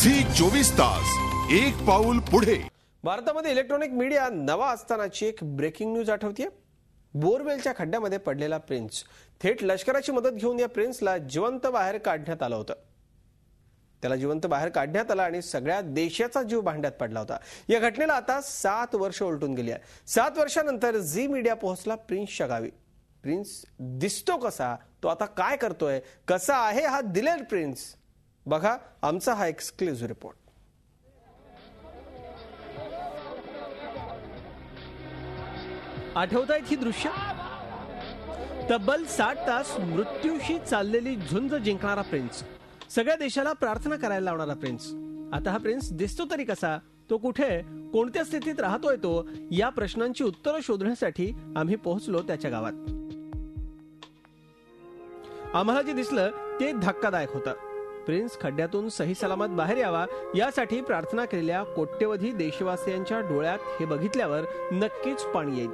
Zee 24 तास एक पाऊल पुढे। भारतामध्ये इलेक्ट्रॉनिक मीडिया नवा असतानाची एक ब्रेकिंग न्यूज आठवतीये। बोरवेलच्या खड्ड्यामध्ये पडलेला प्रिन्स थेट लष्कराची मदत घेऊन या प्रिन्सला जिवंत बाहेर काढण्यात आलं होतं। त्याला जिवंत बाहेर काढण्यात आलं आणि सगळ्या देशाचा जीव भांड्यात पडला होता। या घटनेला आता 7 वर्ष उलटून गेली आहे। 7 वर्षांनंतर झी मीडिया पोहोचला प्रिन्सच्या गावी। प्रिन्स दिसतो कसा, तो आता काय करतोय, कसा आहे हा दिलेर प्रिन्स, बघा आमचा हा एक्सक्लुझिव्ह रिपोर्ट। आठवतायत ही दृश्य? तब्बल 60 तास मृत्यूशी चाललेली झुंज जिंकणारा प्रिन्स, सगळ्या देशाला प्रार्थना करायला लावणारा प्रिन्स। आता हा प्रिन्स दिसतो तरी कसा, तो कुठे, कोणत्या स्थितीत राहतोय तो, या प्रश्नांची उत्तरं शोधण्यासाठी आम्ही पोहोचलो त्याच्या गावात। आम्हाला जे दिसलं ते धक्कादायक होतं। प्रिन्स खड्ड्यातून सही सलामत बाहेर यावा यासाठी प्रार्थना केलेल्या कोट्यवधी देशवासियांच्या डोळ्यात हे बघितल्यावर नक्कीच पाणी येईल।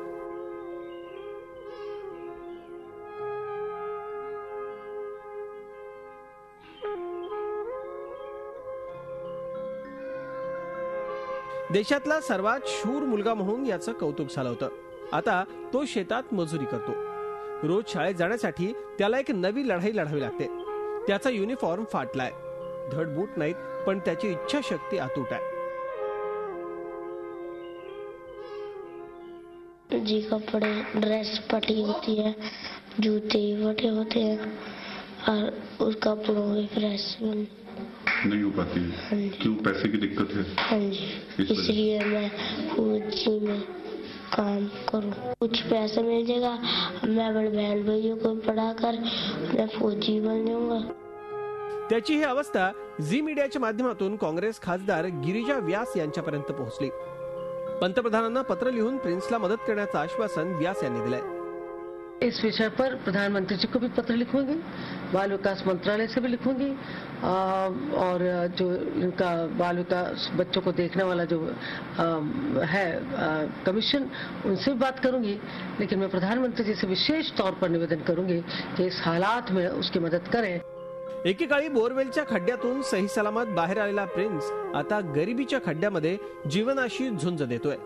देशातला सर्वात शूर मुलगा म्हणून याचं कौतुक झालं होतं। आता तो शेतात मजुरी करतो। रोज शाळेत जाण्यासाठी त्याला एक नवी लढाई लढावी लागते। त्याचा युनिफॉर्म फाटलाय, धड बूट नाहीत, पण त्याची इच्छाशक्ती अतूट आहे। जी कपड़े, ड्रेस फटी होती है, जूते फटे होते हैं और उस कपड़ों में प्रेस नहीं हो पाती है। क्यों? पैसे की दिक्कत है? हाँ जी, इसलिए मैं फौजी में काम करूं, कुछ पैसे मिल जाएगा, मैं अपने बहन भाइयों को पढ़ाकर मैं फौजी बन जाऊंगा। त्याची ही अवस्था झी मीडियाच्या माध्यमातून काँग्रेस खासदार गिरिजा व्यास यांच्यापर्यंत पोहोचली। पंतप्रधानांना पत्र लिहून प्रिन्सला मदत करण्याचं आश्वासन व्यास यांनी दिलंय। इस विषय पर प्रधानमंत्री जी को भी पत्र लिखूंगी, बाल विकास मंत्रालय से भी लिखूंगी, और जो इनका बाल विकास बच्चों को देखने वाला जो है कमीशन, उनसे भी बात करूंगी। लेकिन मैं प्रधानमंत्री जी से विशेष तौर पर निवेदन करूंगी कि इस हालात में उसकी मदद करें। एकेकाळी बोरवेलच्या खड्ड्यातून सही सलामत बाहेर आलेला प्रिन्स आता गरिबीच्या खड्ड्यामध्ये जीवनाशी झुंज देतोय।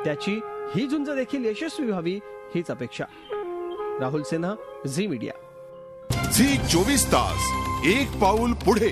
त्याची ही झुंज देखील यशस्वी व्हावी हीच अपेक्षा। राहुल सिन्हा, झी मीडिया। झी 24 तास एक पाऊल पुढे।